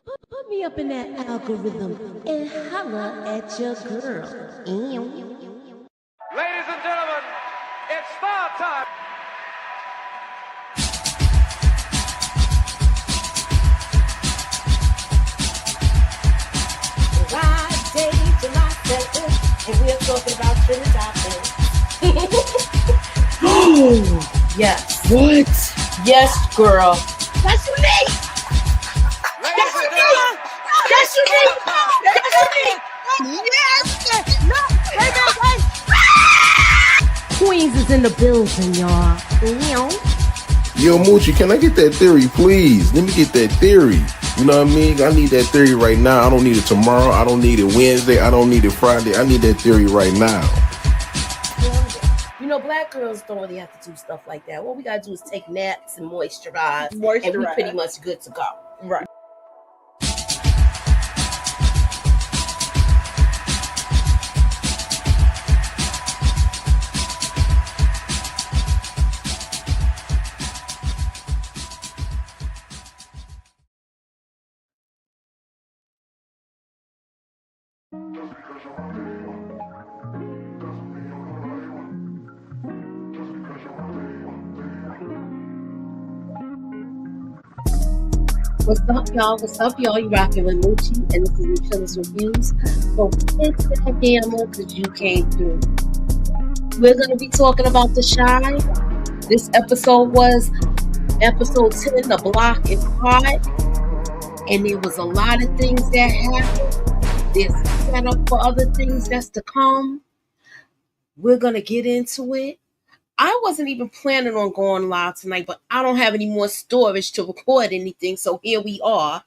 Put me up in that algorithm and holla at your girl. Ladies and gentlemen, it's star time. Friday, July 7th, and we're talking about trending topics. Oh, Yes. what? Yes, girl. That's unique. Ladies and gentlemen, That's unique. Queens is in the building, y'all. Yo, Moochie, can I get that theory, please? Let me get that theory. You know what I mean? I need that theory right now. I don't need it tomorrow. I don't need it Wednesday. I don't need it Friday. I need that theory right now. You know, black girls don't really have to do stuff like that. What we gotta do is take naps and moisturize. And we pretty much good to go. Right. What's up, y'all? What's up, y'all? You rocking with Moochie, and this is MOOCHILLA'S Reviews. So hit that hammer because you came through. We're going to be talking about The Shy. This episode was episode 10, The Block is Hot. And there was a lot of things that happened. There's set up for other things that's to come. We're going to get into it. I wasn't even planning on going live tonight, but I don't have any more storage to record anything, so here we are.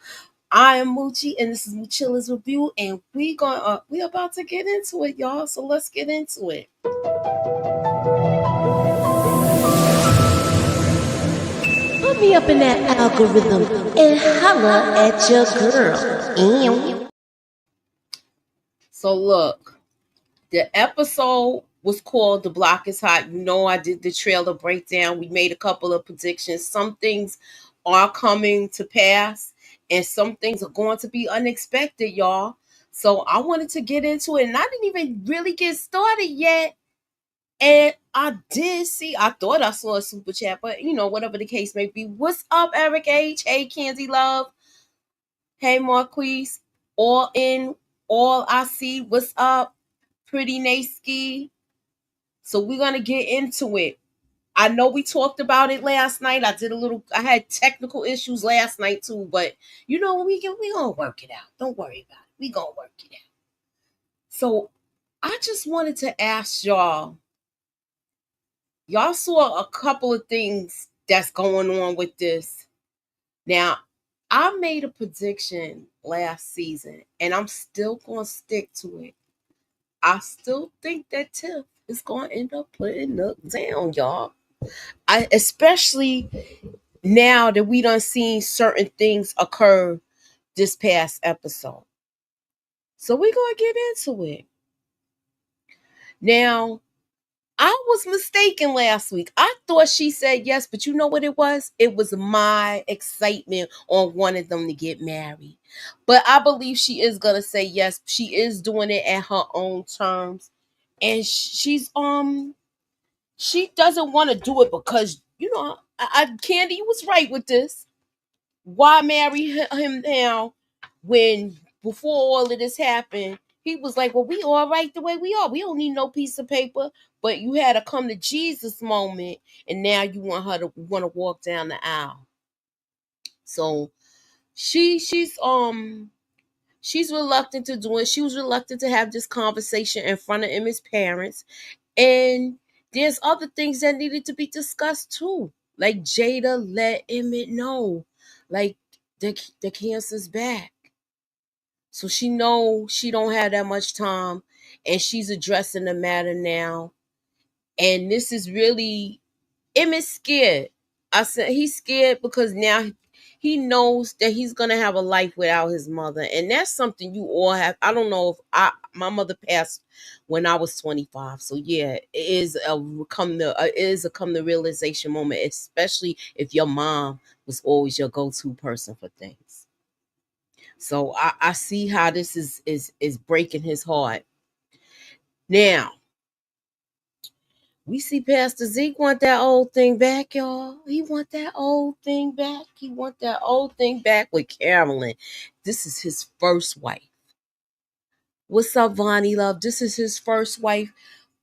I am Moochie, and this is MOOCHILLA'S Review, and we're about to get into it, y'all. So let's get into it. Put me up in that algorithm and holla at your girl. So look, the episode was called The Block is Hot. You know, I did the trailer breakdown. We made a couple of predictions. Some things are coming to pass and some things are going to be unexpected, y'all. So I wanted to get into it, and I didn't even really get started yet. And I thought I saw a super chat, but you know, whatever the case may be. What's up, Eric H? Hey, Kenzie Love. Hey, Marquise. All I see. What's up, Pretty Nasky? So we're going to get into it. I know we talked about it last night. I had technical issues last night too, but you know, we going to work it out. Don't worry about it. We going to work it out. So I just wanted to ask y'all saw a couple of things that's going on with this. Now, I made a prediction last season and I'm still going to stick to it. I still think that Tiff is going to end up putting Nook down, y'all. Especially now that we done seen certain things occur this past episode. So we're going to get into it. Now, I was mistaken last week. I thought she said yes, but you know what it was? It was my excitement on wanting them to get married. But I believe she is going to say yes. She is doing it at her own terms. And she doesn't want to do it because, you know, Candy was right with this. Why marry him now when before all of this happened, he was like, well, we all right the way we are. We don't need no piece of paper. But you had a come to Jesus moment, and now you want her to want to walk down the aisle. So she's reluctant to do it. She was reluctant to have this conversation in front of Emmett's parents. And there's other things that needed to be discussed too. Like Jada let Emmett know, like the cancer's back. So she knows she don't have that much time, and she's addressing the matter now. And this is really, Emmett's scared. I said he's scared because now he knows that he's gonna have a life without his mother, and that's something you all have. I don't know if my mother passed when I was 25, so yeah, it is a come to realization moment, especially if your mom was always your go-to person for things. So I see how this is breaking his heart. Now we see Pastor Zeke want that old thing back, y'all. He want that old thing back. He want that old thing back with Carolyn. This is his first wife. What's up, Vonnie Love? This is his first wife,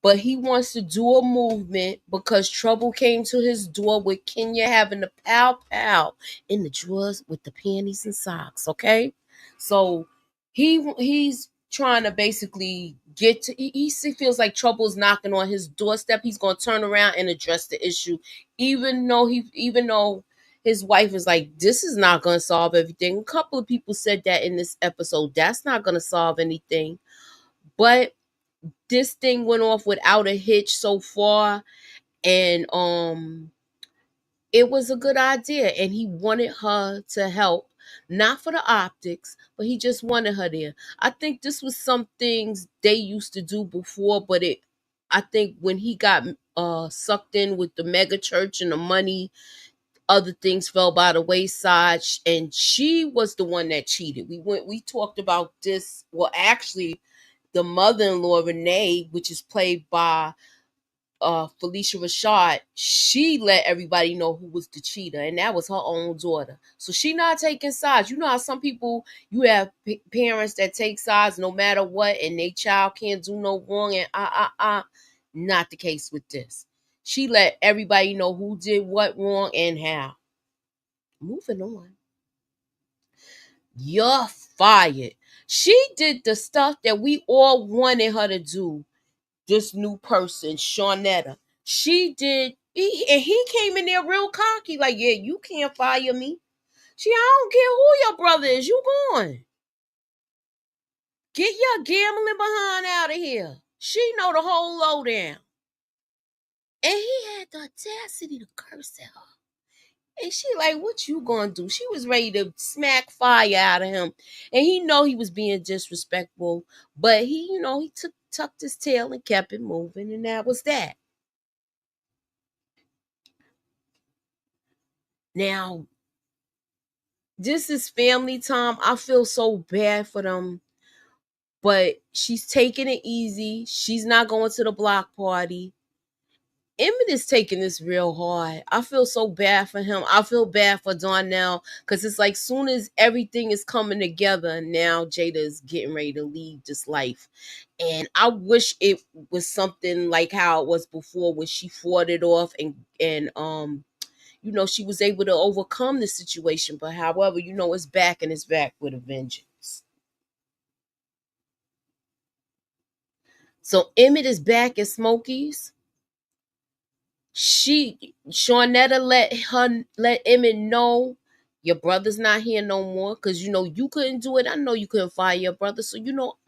but he wants to do a movement because trouble came to his door with Kenya having the pow pow in the drawers with the panties and socks. Okay, so he's trying to basically get to. He feels like trouble is knocking on his doorstep. He's gonna turn around and address the issue, even though his wife is like, this is not going to solve everything. A couple of people said that in this episode. That's not going to solve anything. But this thing went off without a hitch so far. And it was a good idea. And he wanted her to help. Not for the optics, but he just wanted her there. I think this was some things they used to do before, but I think when he got sucked in with the mega church and the money, other things fell by the wayside, and she was the one that cheated. We talked about this. Well, actually, the mother-in-law Renee, which is played by Felicia Rashad, she let everybody know who was the cheater, and that was her own daughter. So she not taking sides. You know how some people, you have parents that take sides no matter what, and their child can't do no wrong, and not the case with this. She let everybody know who did what wrong and how. Moving on. You're fired. She did the stuff that we all wanted her to do. This new person, Shawnetta. She did, and he came in there real cocky, like, yeah, you can't fire me. I don't care who your brother is. You going. Get your gambling behind out of here. She know the whole lowdown. And he had the audacity to curse at her. And she like, what you gonna do? She was ready to smack fire out of him. And he know he was being disrespectful, but he tucked his tail and kept it moving, and that was that. Now, this is family time. I feel so bad for them, but she's taking it easy. She's not going to the block party. Emmett is taking this real hard. I feel so bad for him. I feel bad for Darnell because it's like soon as everything is coming together, now Jada is getting ready to leave this life. And I wish it was something like how it was before when she fought it off and she was able to overcome the situation. But however, it's back and it's back with a vengeance. So Emmett is back at Smokey's. Shawnetta let Emmett know your brother's not here no more because you couldn't do it. I know you couldn't fire your brother, so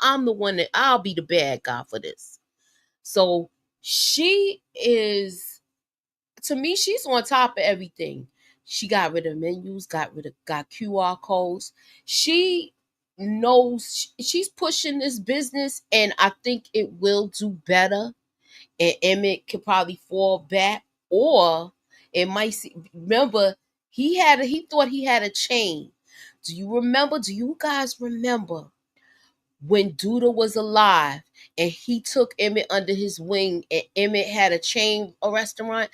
I'm the one that I'll be the bad guy for this. So she is, to me, she's on top of everything. She got rid of menus, got QR codes. She knows she's pushing this business, and I think it will do better. And Emmett could probably fall back, or it might remember he thought he had a chain. Do you guys remember when Duda was alive and he took Emmett under his wing and Emmett had a restaurant?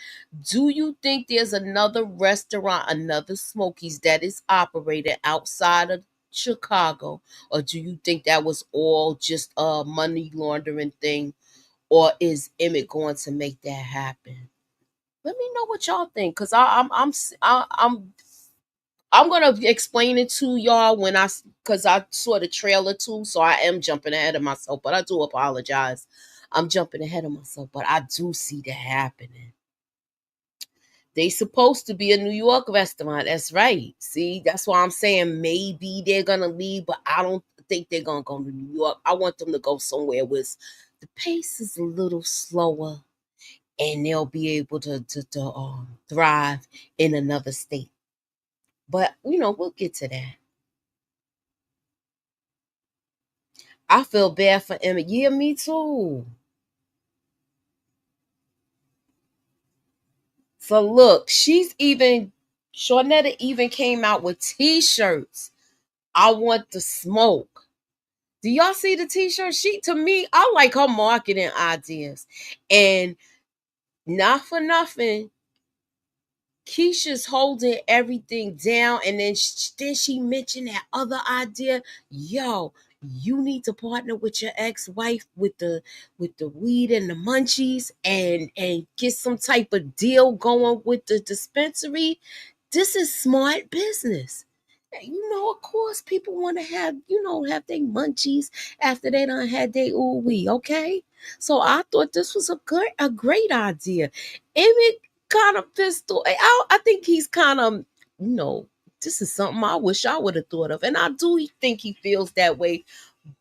Do you think there's another restaurant, another Smokies that is operated outside of Chicago? Or do you think that was all just a money laundering thing? Or is Emmett going to make that happen? Let me know what y'all think, cause I'm gonna explain it to y'all cause I saw the trailer too, so I am jumping ahead of myself. But I do apologize. I'm jumping ahead of myself, but I do see that happening. They supposed to be a New York restaurant. That's right. See, that's why I'm saying maybe they're gonna leave, but I don't think they're gonna go to New York. I want them to go somewhere where the pace is a little slower, and they'll be able to thrive in another state. But we'll get to that. I feel bad for Emma. Yeah, me too. So look, Shawnetta even came out with t-shirts. I want the smoke. Do y'all see the t-shirt? She, to me, I like her marketing ideas. And not for nothing, Keisha's holding everything down, and then she mentioned that other idea. Yo, you need to partner with your ex-wife with the weed and the munchies, and get some type of deal going with the dispensary. This is smart business. Of course, people want to have their munchies after they done had their ooh wee. Okay, so I thought this was a great idea. Emmett kind of pistol. I think he's kind of, you know, this is something I wish I would have thought of, and I do think he feels that way.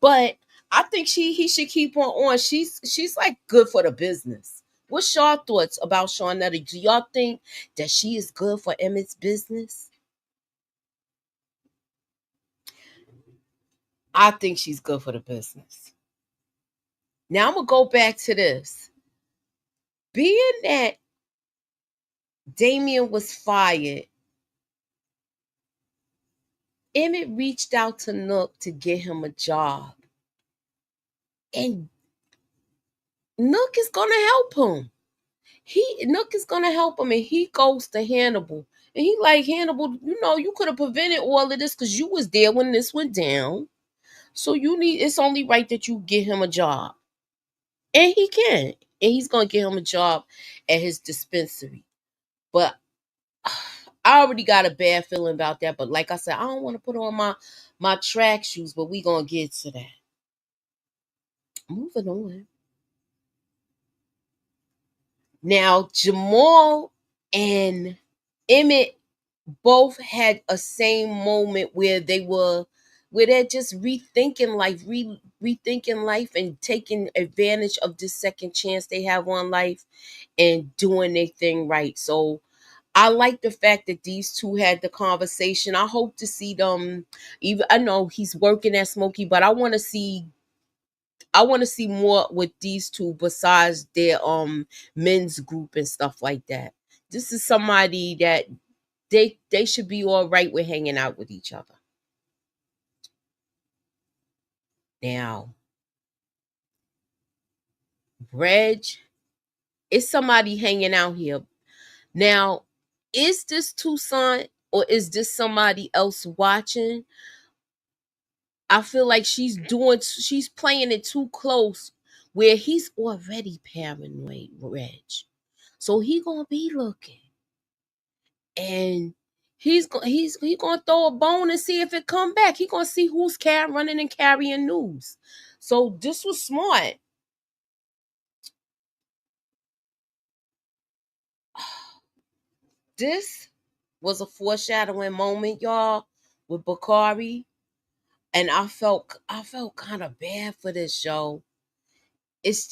But I think he should keep her on. She's like good for the business. What's your thoughts about Shawnetta? Do y'all think that she is good for Emmett's business? I think she's good for the business. Now I'm gonna go back to this. Being that Damien was fired, Emmett reached out to Nook to get him a job. And Nook is gonna help him. Nook is gonna help him, and he goes to Hannibal. And he like, Hannibal, you could have prevented all of this because you was there when this went down. So it's only right that you get him a job. And he can. And he's gonna get him a job at his dispensary. But I already got a bad feeling about that. But like I said, I don't want to put on my track shoes, but we gonna get to that. Moving on. Now, Jamal and Emmett both had a same moment where they're just rethinking life and taking advantage of this second chance they have on life and doing their thing right. So I like the fact that these two had the conversation. I hope to see them. Even I know he's working at Smokey, but I want to see more with these two besides their men's group and stuff like that. This is somebody that they should be all right with hanging out with each other. Now, Reg is somebody hanging out here. Now, is this Tucson or is this somebody else watching? I feel like she's playing it too close where he's already paranoid, Reg. So he gonna be looking. And he gonna throw a bone and see if it come back. He gonna see who's running and carrying news. So this was smart. This was a foreshadowing moment, y'all, with Bakari, and I felt kind of bad for this show. It's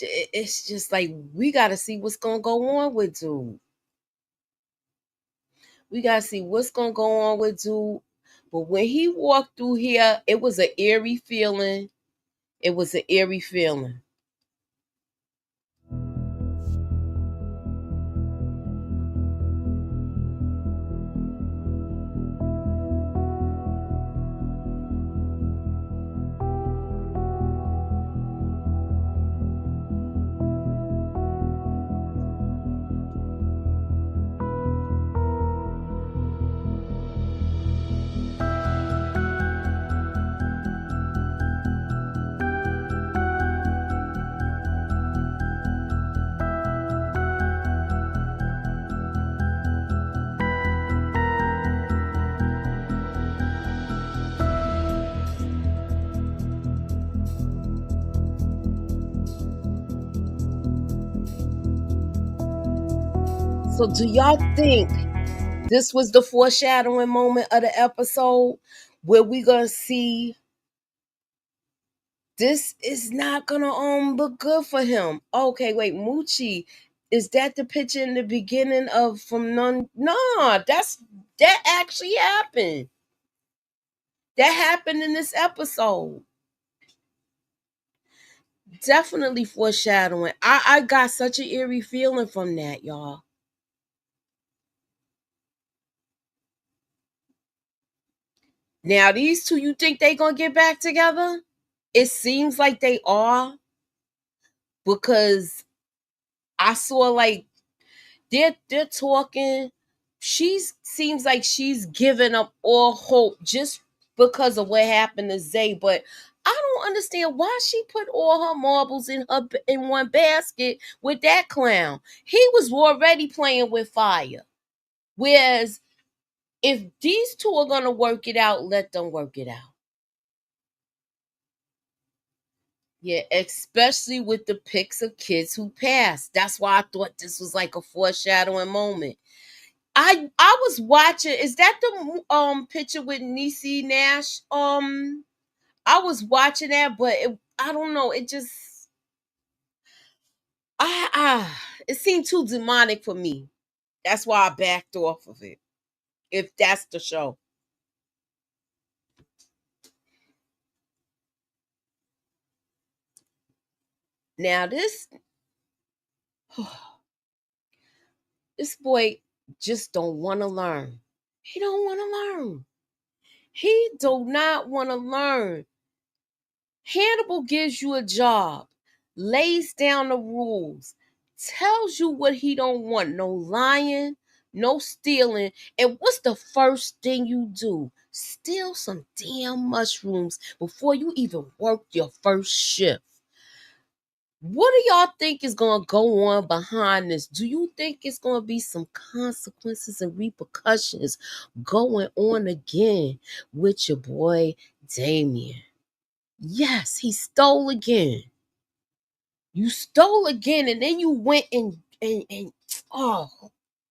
just like we gotta see what's gonna go on with dude. We gotta see what's gonna go on with dude. But when he walked through here, it was an eerie feeling. It was an eerie feeling. So do y'all think this was the foreshadowing moment of the episode where we gonna see this is not gonna look good for him? Okay, wait, Moochie, is that the picture in the beginning of from none? Nah, that actually happened. That happened in this episode. Definitely foreshadowing. I got such an eerie feeling from that, y'all. Now, these two, you think they gonna get back together? It seems like they are, because I saw like they're talking. She seems like she's giving up all hope just because of what happened to Zay. But I don't understand why she put all her marbles in one basket with that clown. He was already playing with fire. Whereas if these two are gonna work it out, let them work it out. Yeah, especially with the pics of kids who passed. That's why I thought this was like a foreshadowing moment. I was watching. Is that the picture with Niecy Nash? I was watching that, but I don't know. It just it seemed too demonic for me. That's why I backed off of it. If that's the show. Now this boy just don't want to learn. He don't want to learn. He do not want to learn. Hannibal gives you a job, lays down the rules, tells you what he don't want. No lying, no stealing. And what's the first thing you do? Steal some damn mushrooms before you even work your first shift. What do y'all think is going to go on behind this? Do you think it's going to be some consequences and repercussions going on again with your boy Damien? Yes, he stole again. You stole again, and then you went and oh,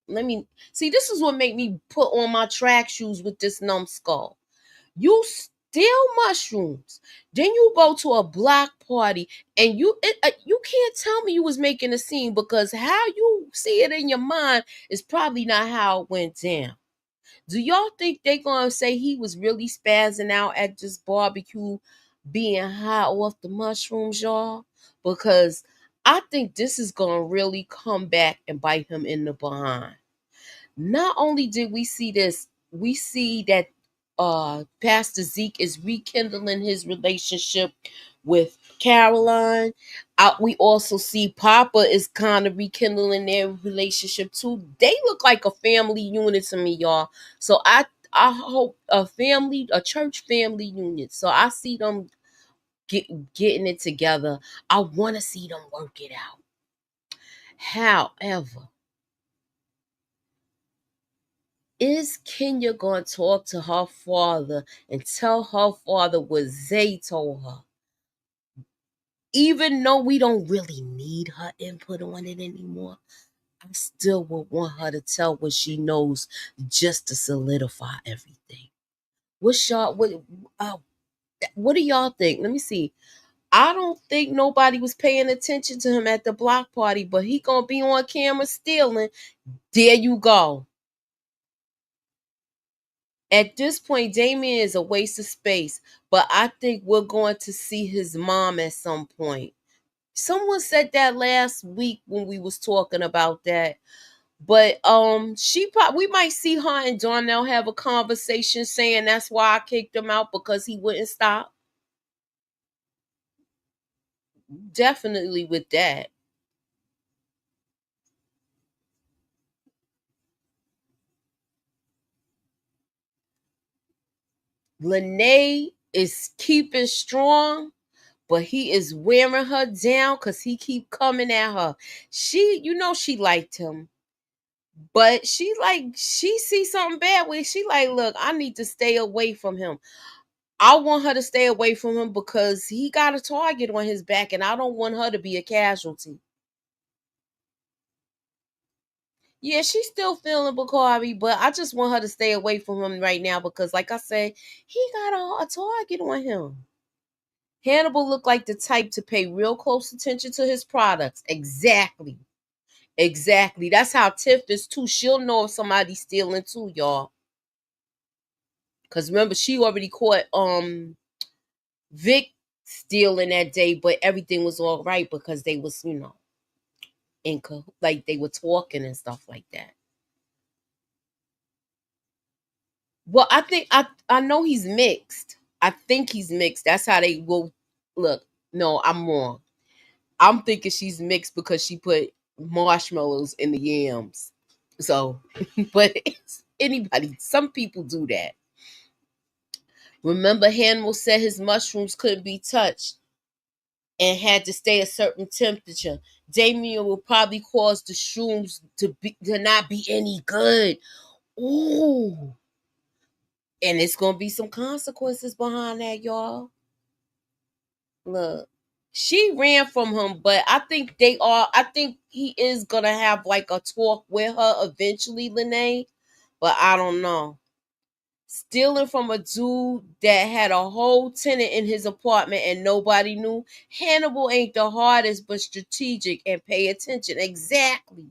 let me see. This is what made me put on my track shoes with this numbskull. You steal mushrooms, then you go to a block party, and you can't tell me you was making a scene, because how you see it in your mind is probably not how it went down. Do y'all think they gonna say he was really spazzing out at this barbecue, being high off the mushrooms, y'all? Because I think this is gonna really come back and bite him in the behind. Not only did we see this, we see that Pastor Zeke is rekindling his relationship with Caroline. We also see Papa is kind of rekindling their relationship too. They look like a family unit to me, y'all. So I hope a church family unit. So I see them getting it together. I want to see them work it out. However, is Kenya going to talk to her father and tell her father what Zay told her? Even though we don't really need her input on it anymore, I still would want her to tell what she knows, just to solidify everything. Uh, what do y'all think? Let me see. I don't think nobody was paying attention to him at the block party, but he gonna be on camera stealing. There you go. At this point, Damien is a waste of space, but I think we're going to see his mom at some point. Someone said that last week when we was talking about that. But we might see her and Darnell have a conversation saying that's why I kicked him out, because he wouldn't stop. Definitely with that. Lene is keeping strong, but he is wearing her down because he keep coming at her. She liked him, but she see something bad with. She like, look, I need to stay away from him. I want her to stay away from him because he got a target on his back, and I don't want her to be a casualty. Yeah, she's still feeling Bakari, but I just want her to stay away from him right now because, like I said, he got a target on him. Hannibal looked like the type to pay real close attention to his products. Exactly. Exactly. That's how Tiff is too. She'll know if somebody's stealing too, y'all. Because remember, she already caught Vic stealing that day, but everything was all right because they was, like they were talking and stuff like that. Well, I know he's mixed. I think he's mixed. That's how they will look. No, I'm wrong. I'm thinking she's mixed because she put marshmallows in the yams. So, but it's anybody, some people do that. Remember, Hannibal said his mushrooms couldn't be touched and had to stay a certain temperature. Damien will probably cause the shrooms to not be any good. Ooh. And it's gonna be some consequences behind that, y'all. Look. She ran from him, but I think he is gonna have like a talk with her eventually, Lene. But I don't know. Stealing from a dude that had a whole tenant in his apartment and nobody knew. Hannibal ain't the hardest, but strategic and pay attention. Exactly.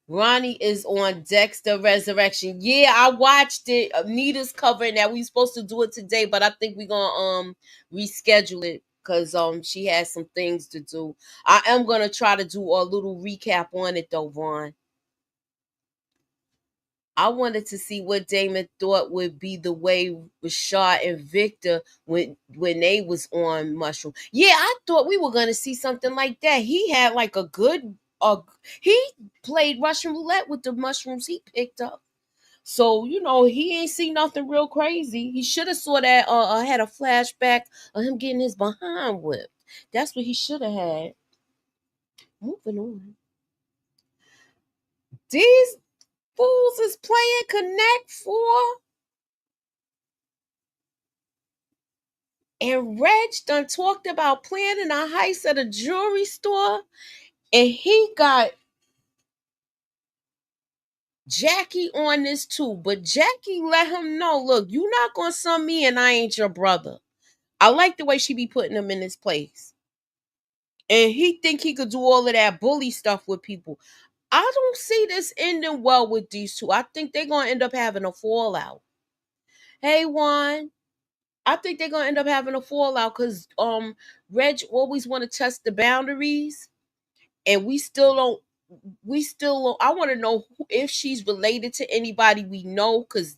Ronnie is on Dexter Resurrection. Yeah, I watched it. Nita's covering that. We supposed to do it today, but I think we're gonna reschedule it because she has some things to do. I am gonna try to do a little recap on it though, Vaughn. I wanted to see what Damon thought would be the way Rashad and Victor when they was on Mushroom. Yeah, I thought we were gonna see something like that. He had like a good he played Russian roulette with the mushrooms he picked up. So, he ain't seen nothing real crazy. He should have saw that had a flashback of him getting his behind whipped. That's what he should have had. Moving on. These fools is playing Connect 4. And Reg done talked about planning a heist at a jewelry store. And he got Jackie on this too. But Jackie let him know, look, you not going to sum me and I ain't your brother. I like the way she be putting him in his place. And he think he could do all of that bully stuff with people. I don't see this ending well with these two. I think they're going to end up having a fallout. Hey, Juan. I think they're going to end up having a fallout because Reg always want to test the boundaries. And we still don't I want to know if she's related to anybody we know, because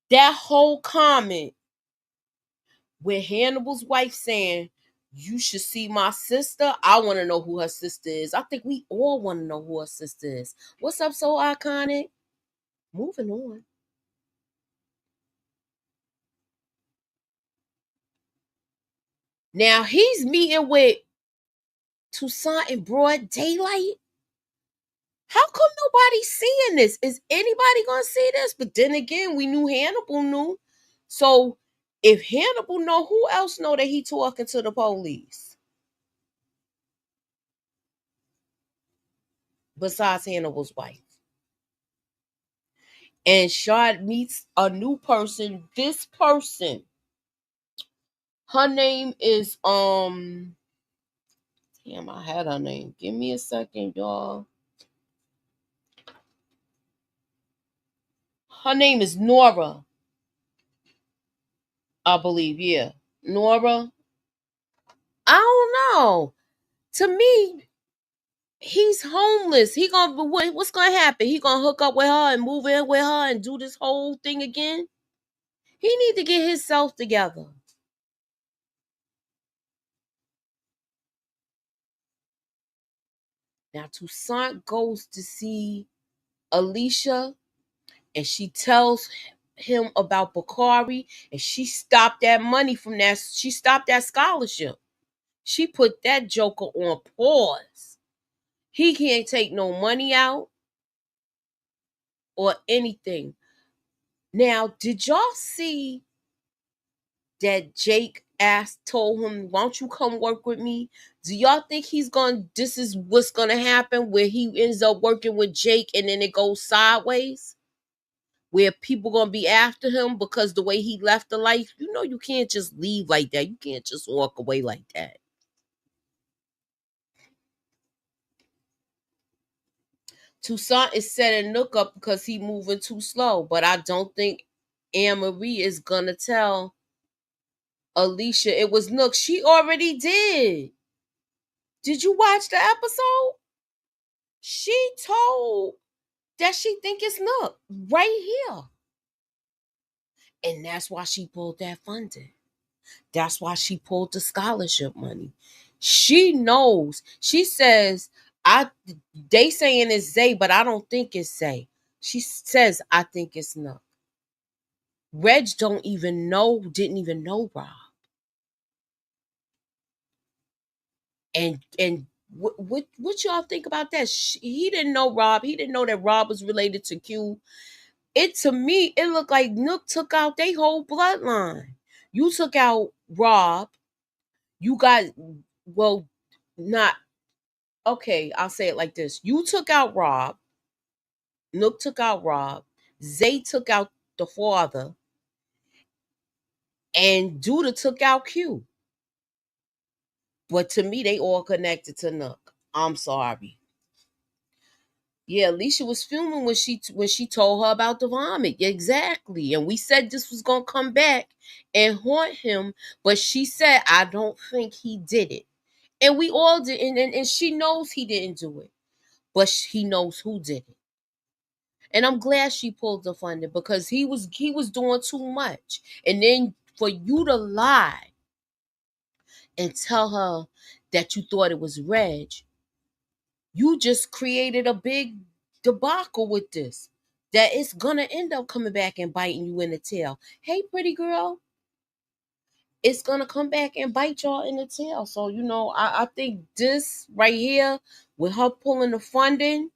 that whole comment with Hannibal's wife saying you should see my sister, I want to know who her sister is. I think we all want to know who her sister is. What's up, So Iconic? Moving on. Now he's meeting with Toussaint in broad daylight. How come nobody's seeing this? Is anybody gonna see this? But then again, we knew Hannibal knew. So if Hannibal know, who else know that he talking to the police? Besides Hannibal's wife. And Shad meets a new person. This person, her name is damn, I had her name. Give me a second, y'all. Her name is Nora. I believe, yeah. Nora. I don't know. To me, he's homeless. He gonna what's gonna happen? He gonna hook up with her and move in with her and do this whole thing again? He need to get himself together. Now Toussaint goes to see Alicia and she tells him about Bakari and she stopped that money from that. She stopped that scholarship. She put that joker on pause. He can't take no money out or anything. Now, did y'all see that Jake told him, why don't you come work with me? Do y'all think this is what's gonna happen where he ends up working with Jake and then it goes sideways? Where people gonna be after him because the way he left the life? You can't just leave like that. You can't just walk away like that. Toussaint is setting Nook up because he moving too slow, but I don't think Anne-Marie is gonna tell Alicia it was Nook. She already did. Did you watch the episode? She told that she think it's Nook right here. And that's why she pulled that funding. That's why she pulled the scholarship money. She knows. She says, they saying it's Zay, but I don't think it's Zay. She says, I think it's Nook. Reg didn't even know Rob. And what y'all think about that? He didn't know Rob. He didn't know that Rob was related to Q. To me, it looked like Nook took out their whole bloodline. You took out Rob. You got, well, not, okay, I'll say it like this. You took out Rob. Nook took out Rob. Zay took out the father. And Duda took out Q. But to me, they all connected to Nook. I'm sorry. Yeah, Alicia was filming when she told her about the vomit. Exactly. And we said this was gonna come back and haunt him, but she said, I don't think he did it. And we all did, and she knows he didn't do it. But he knows who did it. And I'm glad she pulled the funding because he was doing too much. And then for you to lie and tell her that you thought it was Reg, you just created a big debacle with this. That it's gonna end up coming back and biting you in the tail. Hey, pretty girl, it's gonna come back and bite y'all in the tail. So, I think this right here, with her pulling the funding,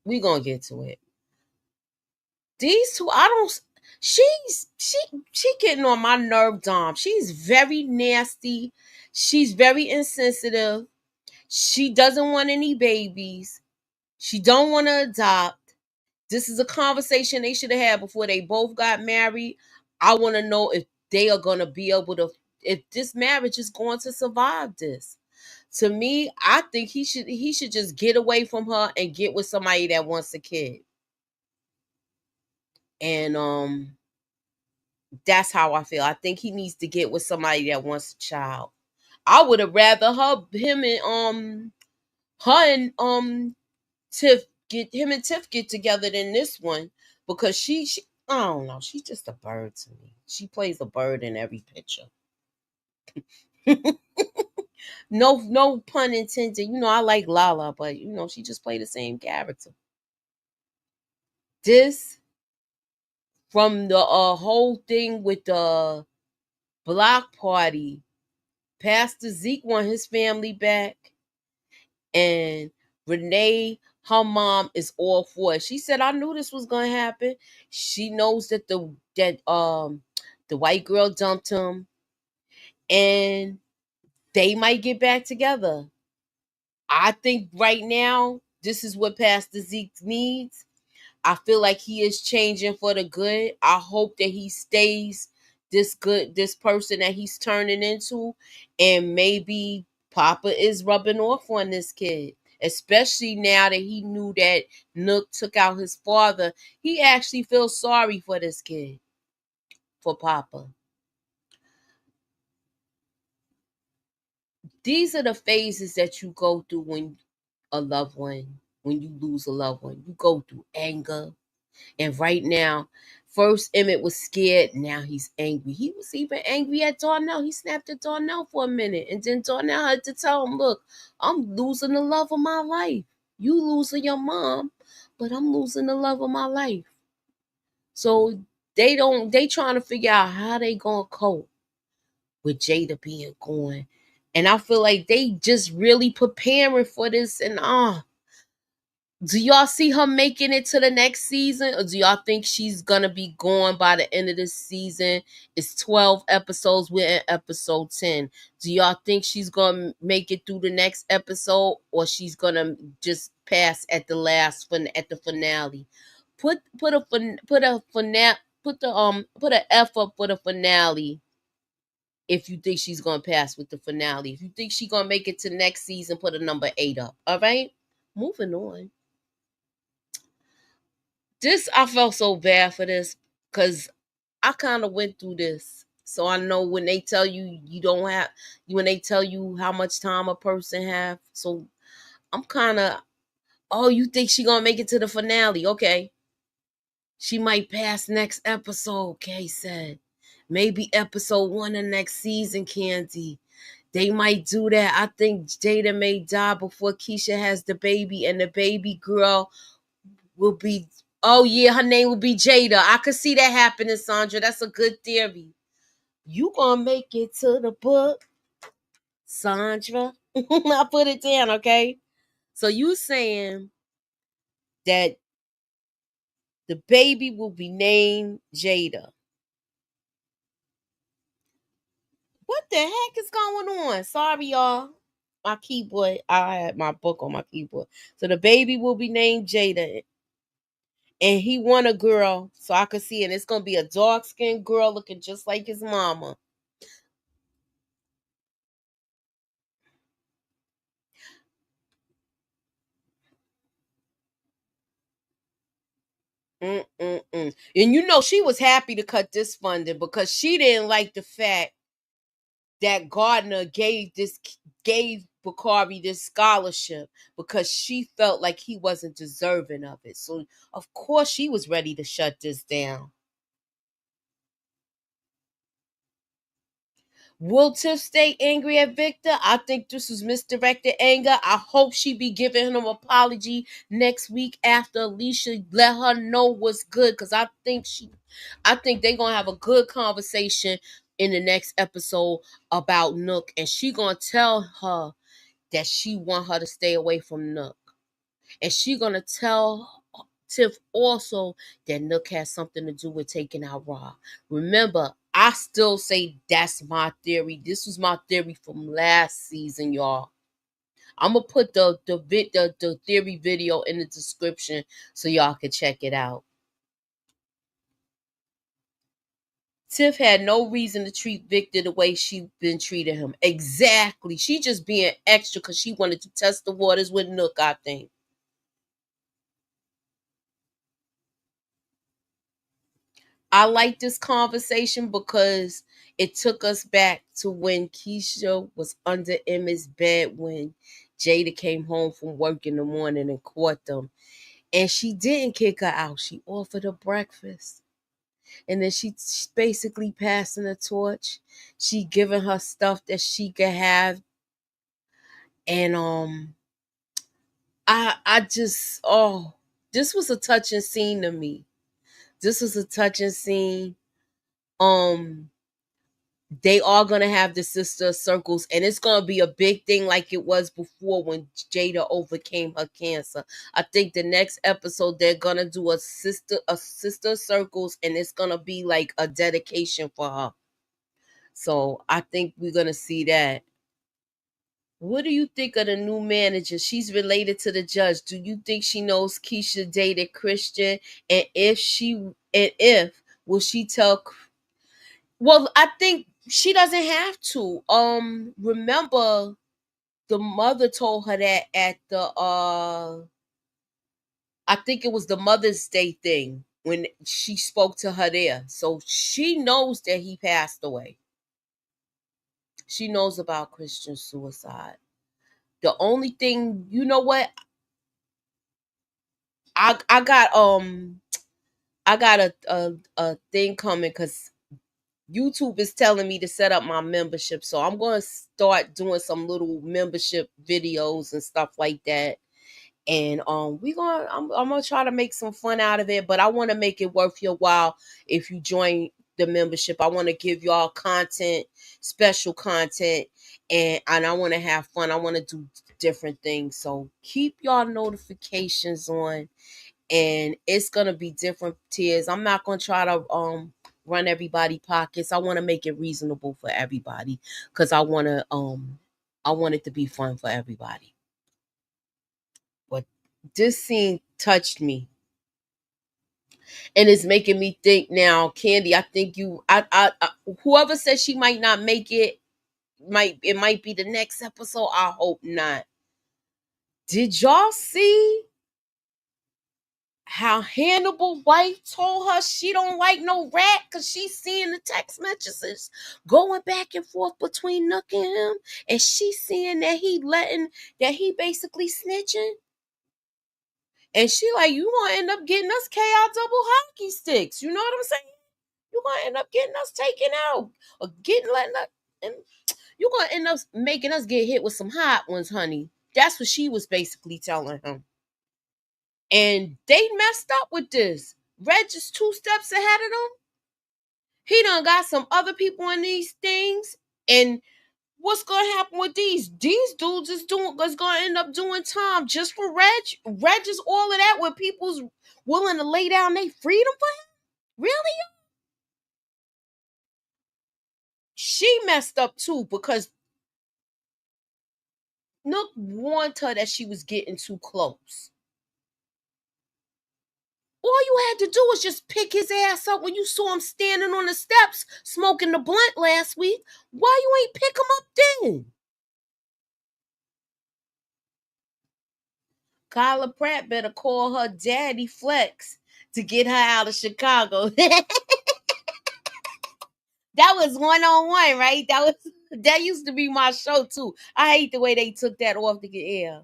we gonna get to it. These two, I don't. She getting on my nerve, Dom. She's very nasty. She's very insensitive. She doesn't want any babies. She don't want to adopt. This is a conversation they should have had before they both got married. I want to know if they are going to be able to, if this marriage is going to survive this. To me, I think he should just get away from her and get with somebody that wants a kid. And that's how I feel. I think he needs to get with somebody that wants a child. I would have rather him and her and Tiff get together than this one, because she I don't know, she's just a bird to me. She plays a bird in every picture. No pun intended. I like Lala, but she just played the same character. This, from the whole thing with the block party, Pastor Zeke want his family back, and Renee, her mom, is all for it. She said, I knew this was gonna happen. She knows that the white girl dumped him, and they might get back together. I think right now this is what Pastor Zeke needs. I feel like he is changing for the good. I hope that he stays this person that he's turning into, and maybe Papa is rubbing off on this kid, especially now that he knew that Nook took out his father. He actually feels sorry for this kid, for Papa. These are the phases that you go through when you lose a loved one. You go through anger. And right now, first Emmett was scared. Now he's angry. He was even angry at Darnell. He snapped at Darnell for a minute. And then Darnell had to tell him, look, I'm losing the love of my life. You losing your mom, but I'm losing the love of my life. So they trying to figure out how they gonna cope with Jada being gone. And I feel like they just really preparing for this. And do y'all see her making it to the next season, or do y'all think she's gonna be gone by the end of this season? It's 12 episodes. We're in episode 10. Do y'all think she's gonna make it through the next episode, or she's gonna just pass at the finale? Put an F up for the finale if you think she's gonna pass with the finale. If you think she's gonna make it to next season, put a number 8 up. All right, moving on. I felt so bad for this because I kind of went through this So I know when they tell you you don't have, when they tell you how much time a person have. So I'm kind of, oh, you think she gonna make it to the finale? Okay, she might pass next episode. Kay said, maybe episode 1 of next season. Candy, they might do that. I think Jada may die before Keisha has the baby, and the baby girl will be. Oh yeah, her name will be Jada. I could see that happening, Sandra. That's a good theory. You gonna make it to the book, Sandra? I put it down, okay? So you saying that the baby will be named Jada? What the heck is going on? Sorry, y'all. My keyboard. I had my book on my keyboard. So the baby will be named Jada, and he want a girl, so I could see it. It's gonna be a dark skinned girl looking just like his mama. Mm-mm-mm. And you know she was happy to cut this funding because she didn't like the fact that Gardner gave Bakari this scholarship because she felt like he wasn't deserving of it. So of course she was ready to shut this down. Will Tiff stay angry at Victor? I think this was misdirected anger. I hope she be giving him an apology next week after Alicia let her know what's good. Cause I think they're gonna have a good conversation in the next episode about Nook, and she gonna tell her that she want her to stay away from Nook. And she gonna tell Tiff also that Nook has something to do with taking out Rob. Remember, I still say that's my theory. This was my theory from last season, y'all. I'm gonna put the theory video in the description so y'all can check it out. Tiff had no reason to treat Victor the way she been treating him. Exactly. She just being extra because she wanted to test the waters with Nook, I think. I like this conversation because it took us back to when Keisha was under Emma's bed when Jada came home from work in the morning and caught them. And she didn't kick her out. She offered her breakfast. And then she's basically passing the torch. She giving her stuff that she could have. And I just, oh, this was a touching scene to me. This was a touching scene. Um they are gonna have the sister circles, and it's gonna be a big thing like it was before when Jada overcame her cancer. I think the next episode they're gonna do a sister circles, and it's gonna be like a dedication for her. So I think we're gonna see that. What do you think of the new manager? She's related to the judge. Do you think she knows Keisha dated Christian? And if will she tell? Well, I think she doesn't have to. Remember the mother told her that at the I think it was the Mother's Day thing when she spoke to her there. So she knows that he passed away. She knows about Christian suicide. The only thing, you know what? I got I got a thing coming because YouTube is telling me to set up my membership. So I'm going to start doing some little membership videos and stuff like that. And I'm going to try to make some fun out of it, but I want to make it worth your while if you join the membership. I want to give y'all content, special content, and I want to have fun. I want to do different things. So keep y'all notifications on, and it's gonna be different tiers. I'm not gonna try to run everybody pockets. I want to make it reasonable for everybody because I want it to be fun for everybody. But this scene touched me, and it's making me think now. Candy, I think I whoever says she might not make it, might be the next episode. I hope not. Did y'all see how Hannibal White told her she don't like no rat because she's seeing the text messages going back and forth between Nook and him, and she's seeing that he basically snitching. And she like, you gonna end up getting us KI double hockey sticks. You know what I'm saying? You gonna end up getting us taken out or letting us, and you gonna end up making us get hit with some hot ones, honey. That's what she was basically telling him. And they messed up with this. Reg is 2 steps ahead of them. He done got some other people in these things. And what's gonna happen with these? These dudes is gonna end up doing time just for Reg. Reg is all of that when people's willing to lay down their freedom for him? Really? She messed up too because Nook warned her that she was getting too close. All you had to do was just pick his ass up when you saw him standing on the steps smoking the blunt last week. Why you ain't pick him up then? Kyla Pratt better call her daddy Flex to get her out of Chicago. That was 1-on-1, right? That used to be my show too. I hate the way they took that off the air.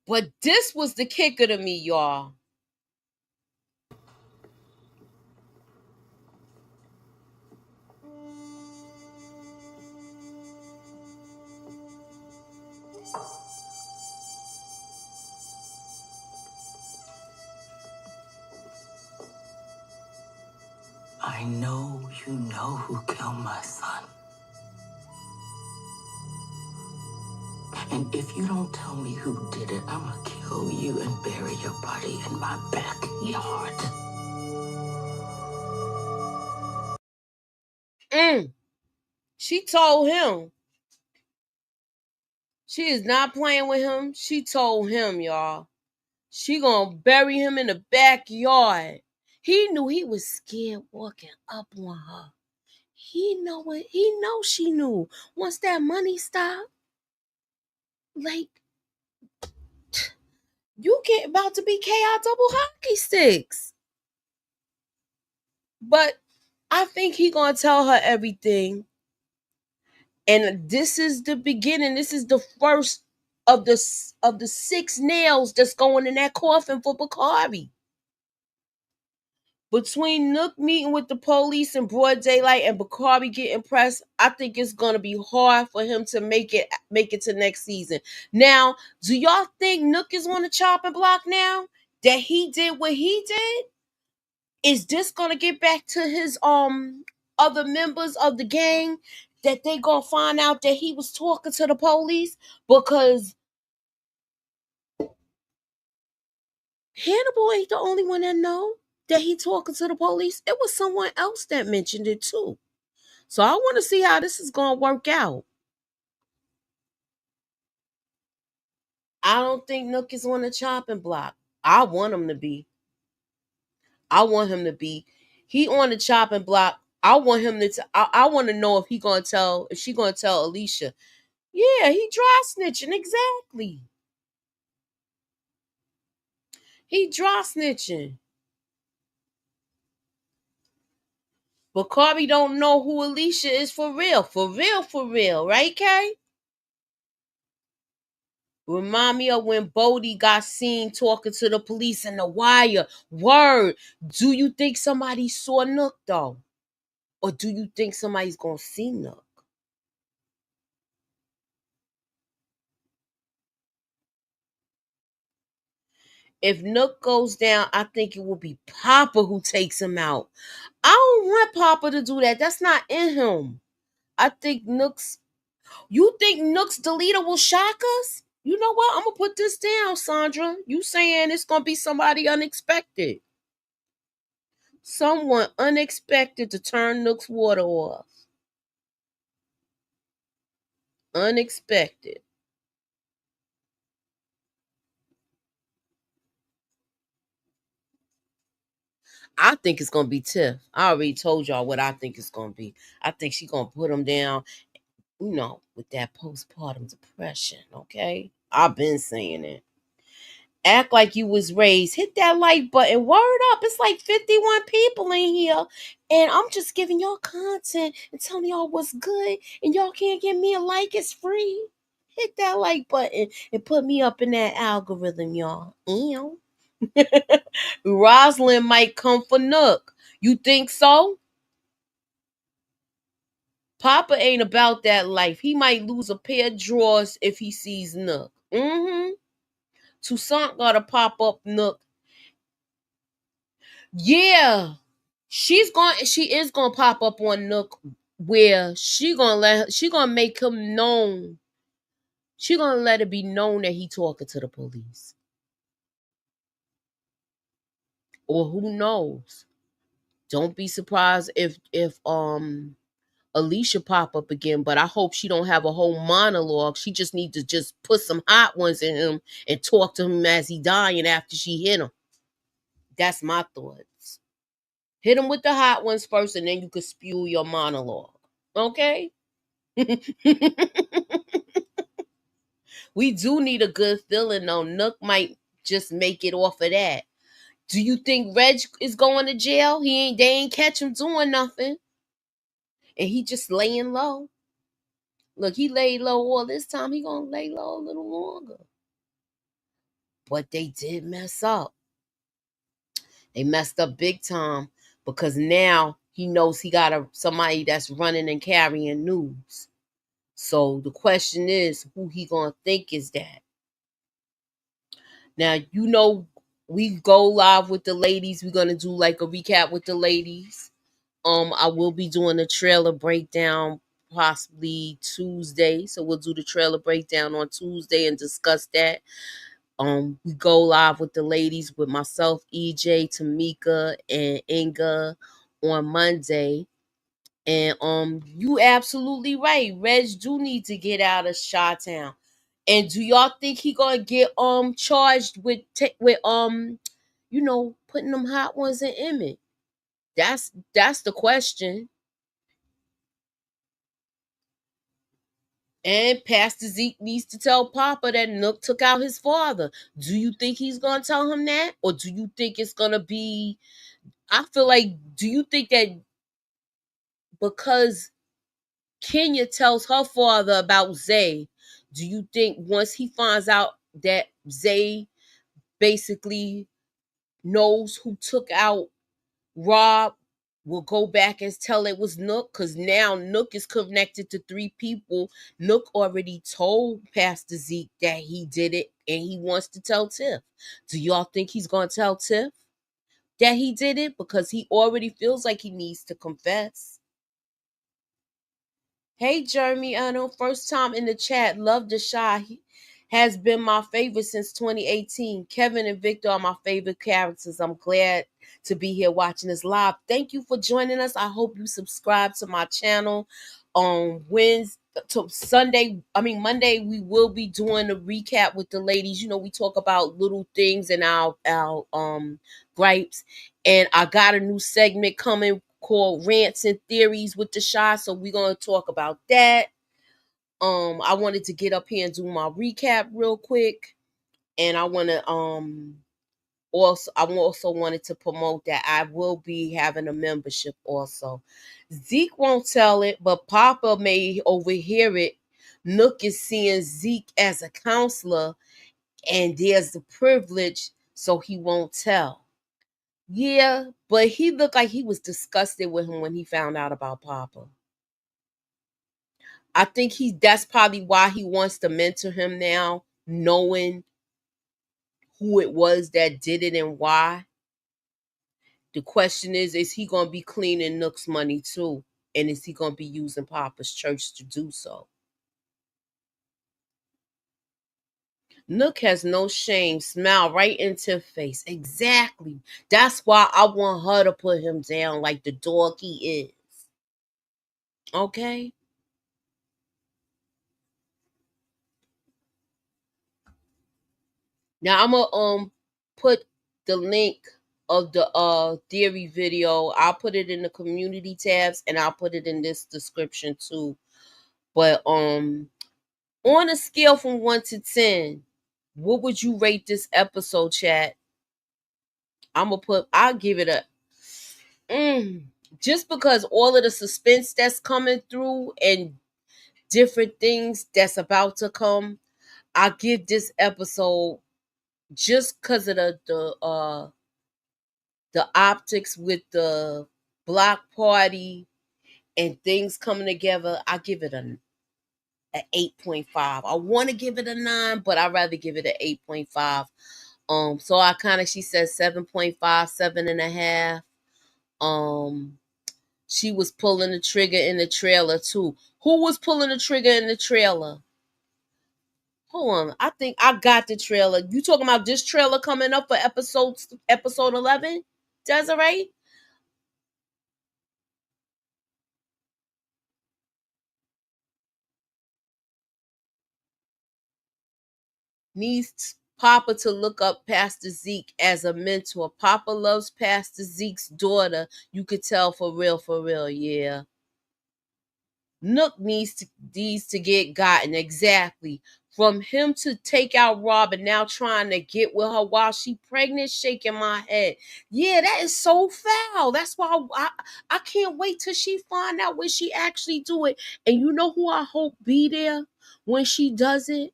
But this was the kicker to me, y'all. I know you know who killed my son. And if you don't tell me who did it, I'm gonna kill you and bury your body in my backyard. She told him. She is not playing with him. She told him, y'all. She gonna bury him in the backyard. He knew he was scared walking up on her. He know she knew. Once that money stopped, like, you get about to be KI double hockey sticks. But I think he gonna tell her everything. And this is the beginning. This is the first of the 6 nails that's going in that coffin for Bakari. Between Nook meeting with the police in broad daylight and Bakari getting pressed, I think it's gonna be hard for him to make it to next season. Now, do y'all think Nook is on the chopping block now that he did what he did? Is this gonna get back to his other members of the gang that they gonna find out that he was talking to the police? Because Hannibal ain't the only one that know that he talking to the police. It was someone else that mentioned it too. So I want to see how this is gonna work out. I don't think Nook is on the chopping block. I want him to be. He on the chopping block. I want him to. I want to know if she gonna tell Alicia. Yeah, he dry snitching. Exactly. He dry snitching. But Carby don't know who Alicia is for real. For real. Right, Kay? Remind me of when Bodie got seen talking to the police in The Wire. Word. Do you think somebody saw Nook, though? Or do you think somebody's going to see Nook? If Nook goes down, I think it will be Papa who takes him out. I don't want Papa to do that. That's not in him. I think You think Nook's deleter will shock us? You know what? I'm going to put this down, Sandra. You saying it's going to be somebody unexpected. Someone unexpected to turn Nook's water off. Unexpected. I think it's going to be Tiff. I already told y'all what I think it's going to be. I think she's going to put him down. with that postpartum depression, okay? I've been saying it. Act like you was raised. Hit that like button. Word up. It's like 51 people in here. And I'm just giving y'all content and telling y'all what's good. And y'all can't give me a like. It's free. Hit that like button and put me up in that algorithm, y'all. Ew. Rosalind might come for Nook. You think so? Papa ain't about that life. He might lose a pair of drawers if he sees Nook. Toussaint gotta pop up Nook. Yeah. She is gonna pop up on Nook where she gonna make him known. She gonna let it be known that he talking to the police. Or who knows? Don't be surprised if Alicia pop up again, but I hope she don't have a whole monologue. She just need to just put some hot ones in him and talk to him as he dying after she hit him. That's my thoughts. Hit him with the hot ones first, and then you could spew your monologue. Okay? We do need a good feeling though. Nook might just make it off of that. Do you think Reg is going to jail? They ain't catch him doing nothing. And he just laying low. Look, he laid low all this time. He gonna lay low a little longer. But they did mess up. They messed up big time because now he knows he got somebody that's running and carrying news. So the question is, who he gonna think is that? Now, we go live with the ladies. We're gonna do like a recap with the ladies. I will be doing a trailer breakdown possibly Tuesday. So we'll do the trailer breakdown on Tuesday and discuss that. We go live with the ladies with myself, EJ, Tamika, and Inga on Monday. And you absolutely right. Reg do need to get out of Chi-Town. And do y'all think he gonna get charged with putting them hot ones in Emmett? That's the question. And Pastor Zeke needs to tell Papa that Nook took out his father. Do you think he's gonna tell him that, or do you think it's gonna be? I feel like. Do you think that because Kenya tells her father about Zay, do you think once he finds out that Zay basically knows who took out Rob, will go back and tell it was Nook? Because now Nook is connected to 3 people. Nook already told Pastor Zeke that he did it and he wants to tell Tiff. Do y'all think he's going to tell Tiff that he did it? Because he already feels like he needs to confess. Hey, Jeremy, I know first time in the chat. Love the Shy. He has been my favorite since 2018. Kevin and Victor are my favorite characters. I'm glad to be here watching this live. Thank you for joining us. I hope you subscribe to my channel. On Monday, we will be doing a recap with the ladies. We talk about little things and our gripes. And I got a new segment coming called Rants and Theories with the Shy. So we're gonna talk about that. I wanted to get up here and do my recap real quick. And I also wanted to promote that I will be having a membership also. Zeke won't tell it, but Papa may overhear it. Nook is seeing Zeke as a counselor, and there's the privilege, so he won't tell. Yeah, but he looked like he was disgusted with him when he found out about Papa. I think that's probably why he wants to mentor him now, knowing who it was that did it and why. The question is he going to be cleaning Nook's money too? And is he going to be using Papa's church to do so? Nook has no shame. Smile right into her face. Exactly. That's why I want her to put him down like the dog he is. Okay? Now I'm gonna put the link of the theory video. I'll put it in the community tabs and I'll put it in this description too. But on a scale from 1 to 10, what would you rate this episode, chat? I'll give it a just because all of the suspense that's coming through and different things that's about to come. I give this episode, just because of the optics with the block party and things coming together, I give it an 8.5. I want to give it a 9, but I'd rather give it an 8.5. So I kind of, she says 7.5, 7.5. She was pulling the trigger in the trailer too. Who was pulling the trigger in the trailer? Hold on, I think I got the trailer. You talking about this trailer coming up for episode 11, Desiree? Needs Papa to look up Pastor Zeke as a mentor. Papa loves Pastor Zeke's daughter. You could tell for real, yeah. Nook needs to get gotten, exactly. From him to take out Robin, now trying to get with her while she pregnant, shaking my head. Yeah, that is so foul. That's why I can't wait till she find out when she actually do it. And you know who I hope be there when she does it?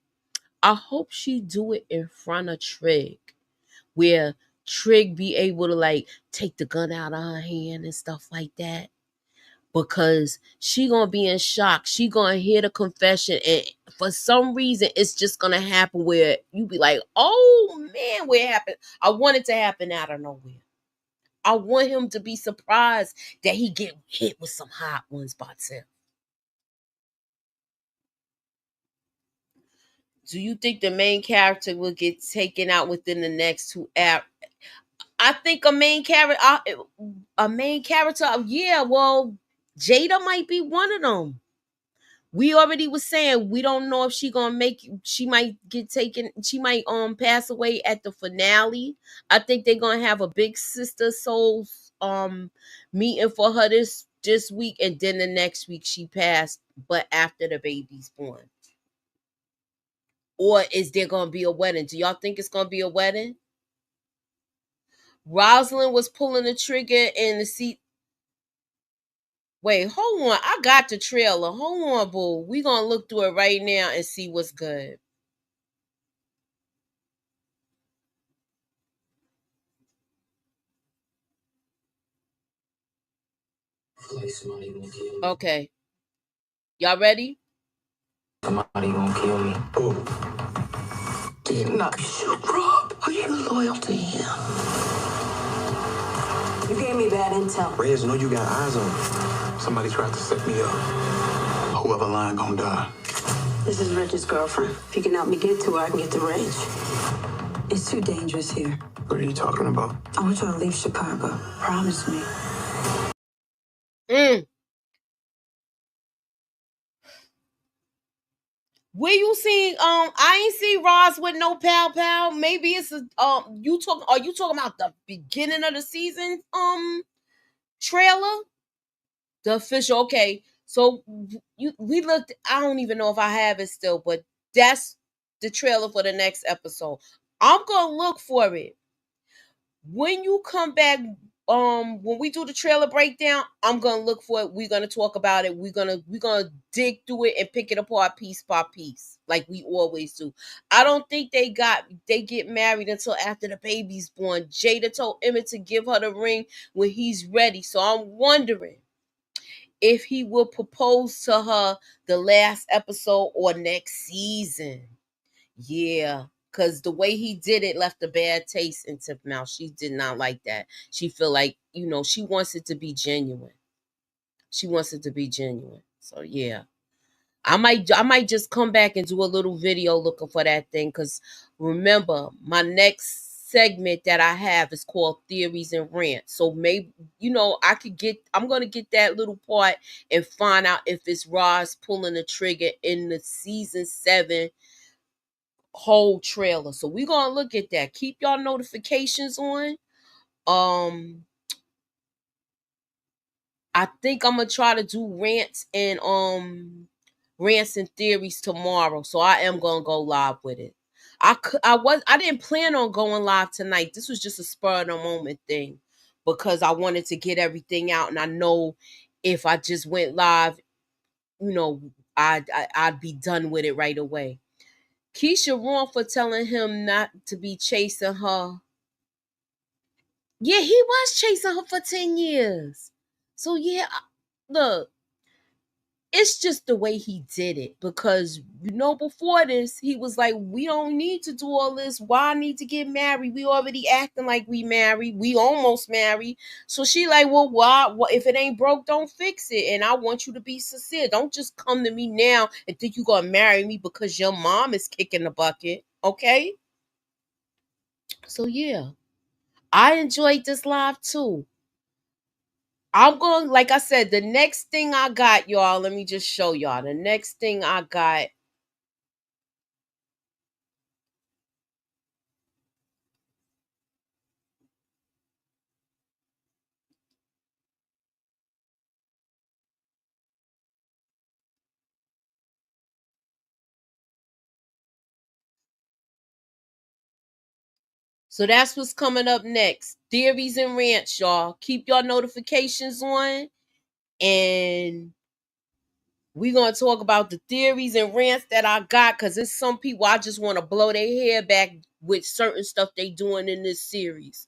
I hope she do it in front of Trig, where Trig be able to like take the gun out of her hand and stuff like that. Because she gonna be in shock. She gonna hear the confession, and for some reason, it's just gonna happen where you be like, "Oh man, where it happened?" I want it to happen out of nowhere. I want him to be surprised that he get hit with some hot ones by himself. Do you think the main character will get taken out within the next 2 I think a main character. Yeah, well, Jada might be one of them. We already was saying we don't know if she might get taken, she might pass away at the finale. I think they're gonna have a big sister souls meeting for her this week, and then the next week she passed, but after the baby's born. Or is there gonna be a wedding? Do y'all think it's gonna be a wedding? Rosalind was pulling the trigger in the seat. Wait, hold on. I got the trailer. Hold on, boo. We gonna look through it right now and see what's good. Okay. Y'all ready? Somebody gonna kill me. Who? Did not shoot Rob. Are you loyal to him? You gave me bad intel. Reyes, know you got eyes on me. Somebody tried to set me up. Whoever lying gonna die. This is Rich's girlfriend. If you can help me get to her, I can get the range. It's too dangerous here. What are you talking about? I want you to leave Chicago. Promise me. Where you seen I ain't see Ross with no pal. Maybe it's a are you talking about the beginning of the season trailer? The official, okay. So we looked, I don't even know if I have it still, but that's the trailer for the next episode. I'm gonna look for it. When you come back, when we do the trailer breakdown, I'm gonna look for it. We're gonna talk about it. We're gonna dig through it and pick it apart piece by piece, like we always do. I don't think they get married until after the baby's born. Jada told Emmett to give her the ring when he's ready. So I'm wondering if he will propose to her the last episode or next season. Yeah. Because the way he did it left a bad taste in Tiff's mouth. She did not like that. She feel like, she wants it to be genuine. She wants it to be genuine. So yeah. I might just come back and do a little video looking for that thing. Because remember, my next segment that I have is called Theories and Rants. So maybe, I'm going to get that little part and find out if it's Roz pulling the trigger in the season 7 whole trailer. So we're gonna look at that. Keep y'all notifications on. I think I'm gonna try to do rants and Rants and Theories tomorrow, so I am gonna go live with it. I didn't plan on going live tonight. This was just a spur of the moment thing because I wanted to get everything out, and I know if I just went live, I'd be done with it right away. Keisha wrong for telling him not to be chasing her. Yeah, he was chasing her for 10 years. So yeah, look, it's just the way he did it because before this he was like, we don't need to do all this. Why I need to get married? We already acting like we married. We almost married. So she like, well, why? If it ain't broke, don't fix it. And I want you to be sincere. Don't just come to me now and think you gonna marry me because your mom is kicking the bucket. Okay. So yeah, I enjoyed this live too. I'm going, like I said, the next thing I got, y'all, let me just show y'all. The next thing I got. So that's what's coming up next. Theories and Rants, y'all. Keep your notifications on. And we're going to talk about the theories and rants that I got because there's some people I just want to blow their hair back with certain stuff they doing in this series.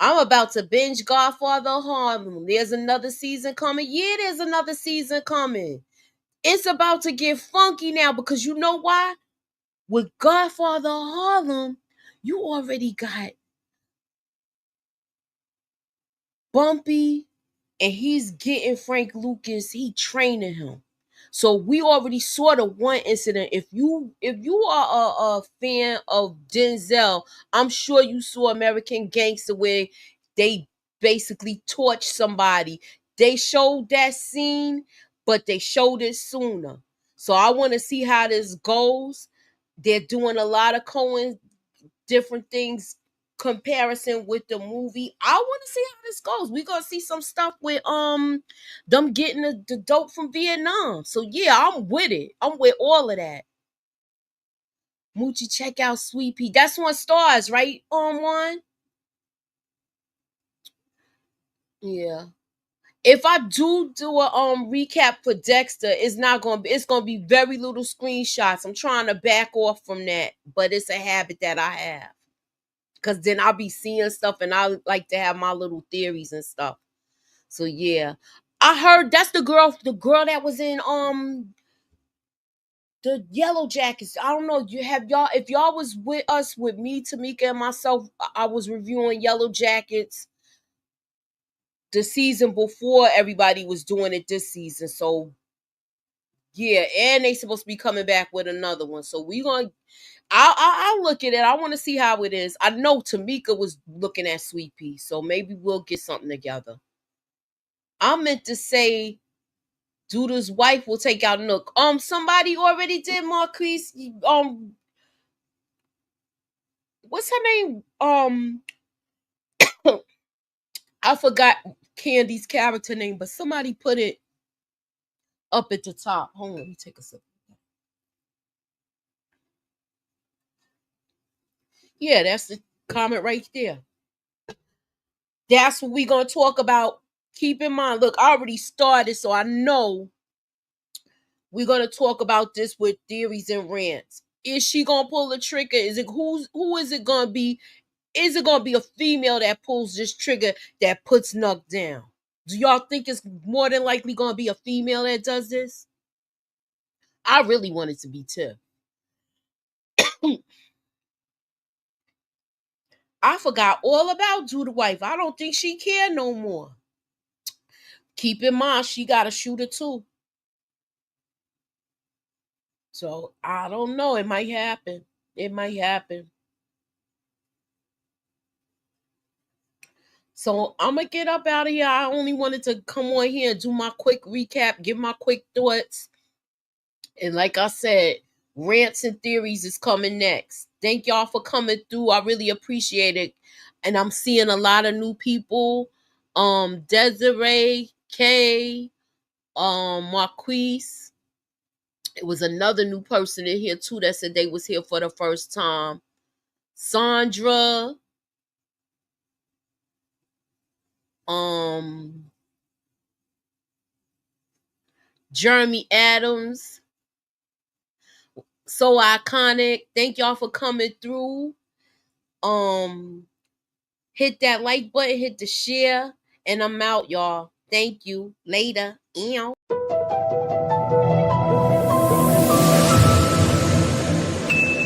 I'm about to binge Godfather Harlem. There's another season coming. Yeah, there's another season coming. It's about to get funky now because you know why? With Godfather Harlem, you already got Bumpy, and he's getting Frank Lucas. He training him. So we already saw the one incident. If you are a fan of Denzel, I'm sure you saw American Gangster where they basically torched somebody. They showed that scene, but they showed it sooner. So I want to see how this goes. They're doing a lot of different things comparison with the movie. I want to see how this goes. We're gonna see some stuff with them getting the dope from Vietnam. So yeah, I'm with it. I'm with all of that. Moochie, check out Sweet Pea. That's on Stars, right? On one. Yeah. If I do a recap for Dexter, it's gonna be very little screenshots. I'm trying to back off from that, but it's a habit that I have. Cause then I'll be seeing stuff and I like to have my little theories and stuff. So yeah. I heard that's the girl that was in the Yellow Jackets. I don't know. If y'all was with us with me, Tamika, and myself, I was reviewing Yellow Jackets the season before everybody was doing it this season. So yeah, and they supposed to be coming back with another one. So we gonna I'll look at it. I want to see how it is. I know Tamika was looking at Sweet Pea, so maybe we'll get something together. I meant to say Duda's wife will take out Nook. Somebody already did Marquise. What's her name? I forgot Candy's character name, but somebody put it up at the top. Hold on, let me take a sip. Yeah, that's the comment right there. That's what we're gonna talk about. Keep in mind, look, I already started, so I know we're gonna talk about this with theories and rants. Is she gonna pull the trigger? Who is it gonna be? Is it gonna be a female that pulls this trigger that puts Nuck down? Do y'all think it's more than likely gonna be a female that does this? I really want it to be Tiff. I forgot all about Judah wife. I don't think she care no more. Keep in mind, she got a shooter too. So I don't know. It might happen. It might happen. So I'm gonna get up out of here. I only wanted to come on here and do my quick recap, give my quick thoughts. And like I said, rants and theories is coming next. Thank y'all for coming through. I really appreciate it. And I'm seeing a lot of new people. Desiree, Kay, Marquise. It was another new person in here too that said they was here for the first time. Sandra. Jeremy Adams. So iconic. Thank y'all for coming through. Hit that like button, hit the share, and I'm out, y'all. Thank you. Later. Ew.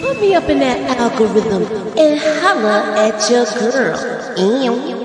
Put me up in that algorithm and holla at your girl. Ew.